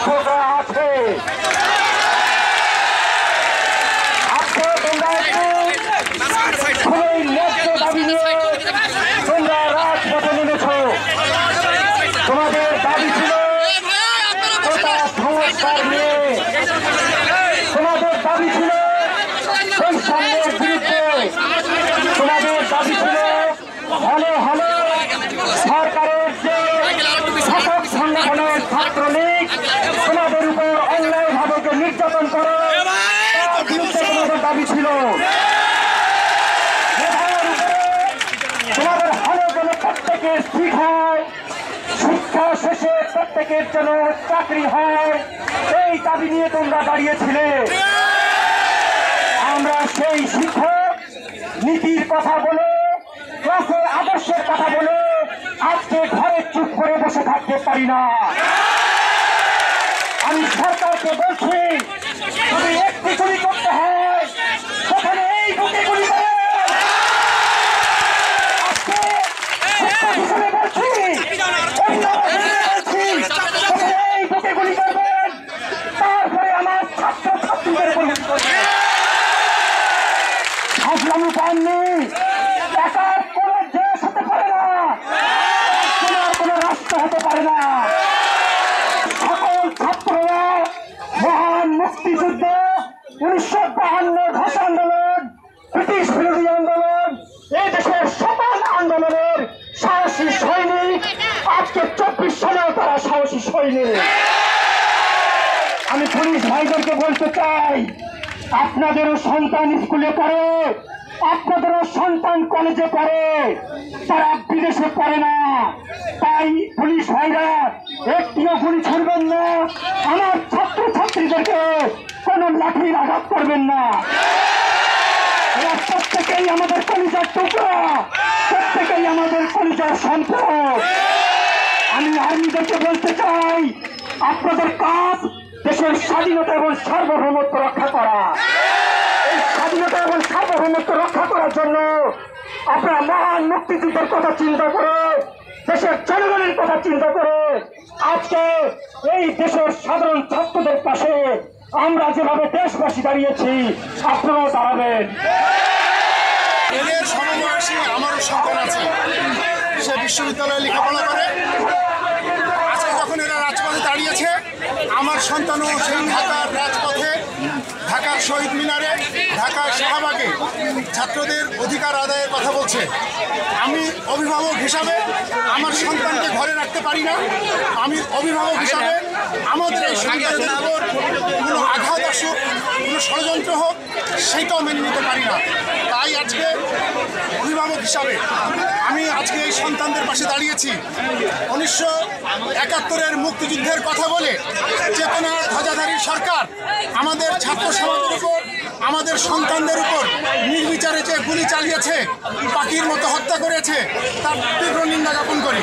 শিক্ষকরা আছে। আজকে তোমরা খুবই ন্যায্য দাবি নিয়ে তোমরা রাজপথে নেমেছ। তোমাদের দাবি ছিল কোটা সংস্কার নিয়ে, তোমাদের দাবি ছিল বৈষম্যের বিরুদ্ধে, তোমাদের দাবি ছিল হলে হলে সরকারের যে শাসক সংগঠনের ছাত্রলীগ তোমাদের উপর অন্যায়ভাবে নির্যাতন করে তার বিরুদ্ধে তোমাদের দাবি ছিল। তোমাদের হলে যেন প্রত্যেকের ঠিক হয়, শিক্ষা শেষে প্রত্যেকের যেন চাকরি হয়, এই দাবি নিয়ে তোমরা দাঁড়িয়েছিলে। আমরা সেই শিক্ষক নীতির কথা বলে, ক্লাসের আদর্শের কথা বলে আজকে ঘরে চুপ করে বসে থাকতে পারি না। আমি সরকারকে বলছি, যদি একটি গুলি করতে হয় সেখানে এই বুকে গুলি করে। আজকে শিক্ষক হিসেবে বলছি, এই বুকে গুলি করবেন, তারপরে আমার ছাত্র ছাত্রীদের গুলি করবেন। হাজলামি পাননি, একার কোন দেশ হতে পারে না, কোন রাষ্ট্র হতে পারে না। সকল ছাত্ররা মহান মুক্তিযুদ্ধ, 1952 ভাষা আন্দোলন, ব্রিটিশ বিরোধী আন্দোলন, এই দেশের সকল আন্দোলনের সাহসী সৈনিক। আজকে 24 সালেও তারা সাহসী সৈনিক। আমি পুলিশ ভাইদেরকে বলতে চাই, আপনাদেরও সন্তান স্কুলে পড়ে, আপনাদেরও সন্তান কলেজে পড়ে, তারা বিদেশে পড়ে না। তাই পুলিশ ভাইরা একটিও গুলি ছুড়বেন না, আমার ছাত্র ছাত্রীদেরকে কোন লাঠির আঘাত করবেন না। এরা প্রত্যেকেই আমাদের কলিজার টুকরা, প্রত্যেকেই আমাদের কলিজার সম্পদ। আমি আর্মিদেরকে বলতে চাই, আপনাদের কাজ দেশের স্বাধীনতা এবং সার্বভৌমত্ব রক্ষা করা। এই স্বাধীনতা এবং সার্বভৌমত্ব রক্ষা করার জন্য আপনারা মহান মুক্তিযুদ্ধের কথা চিন্তা করে, দেশের জনগণের কথা চিন্তা করে আজকে এই দেশের সাধারণ ছাত্রদের পাশে আমরা যেভাবে দেশবাসী দাঁড়িয়েছি, আপনারাও দাঁড়াবেন। এদের সমবয়সী আমারও সন্তান আছে, সে বিশ্ববিদ্যালয়ে লেখাপড়া করে। আজকে যখন এরা রাজপথে দাঁড়িয়েছে, আমার সন্তানও সেই ঢাকার রাজপথে, ঢাকার শহীদ মিনারে, ঢাকার শাহবাগে ছাত্রদের অধিকার আদায়ের কথা বলছে। আমি অভিভাবক হিসাবে আমার সন্তানকে ঘরে রাখতে পারি না। আমি অভিভাবক হিসাবে আমাদের এই সন্তানদের উপর কোনো আঘাত আসুক, কোনো ষড়যন্ত্র হোক, সেইটাও মেনে নিতে পারি না। তাই আজকে অভিভাবক হিসাবে আমি আজকে এই সন্তানদের পাশে দাঁড়িয়েছি। 1971-এর মুক্তিযুদ্ধের কথা বলে চেতনার ধ্বজাধারী সরকার আমাদের ছাত্র সমাজের উপর, আমাদের সন্তানদের উপর নির্বিচারে যে গুলি চালিয়েছে, পাখির মতো হত্যা করেছে, তার তীব্র নিন্দা জ্ঞাপন করি।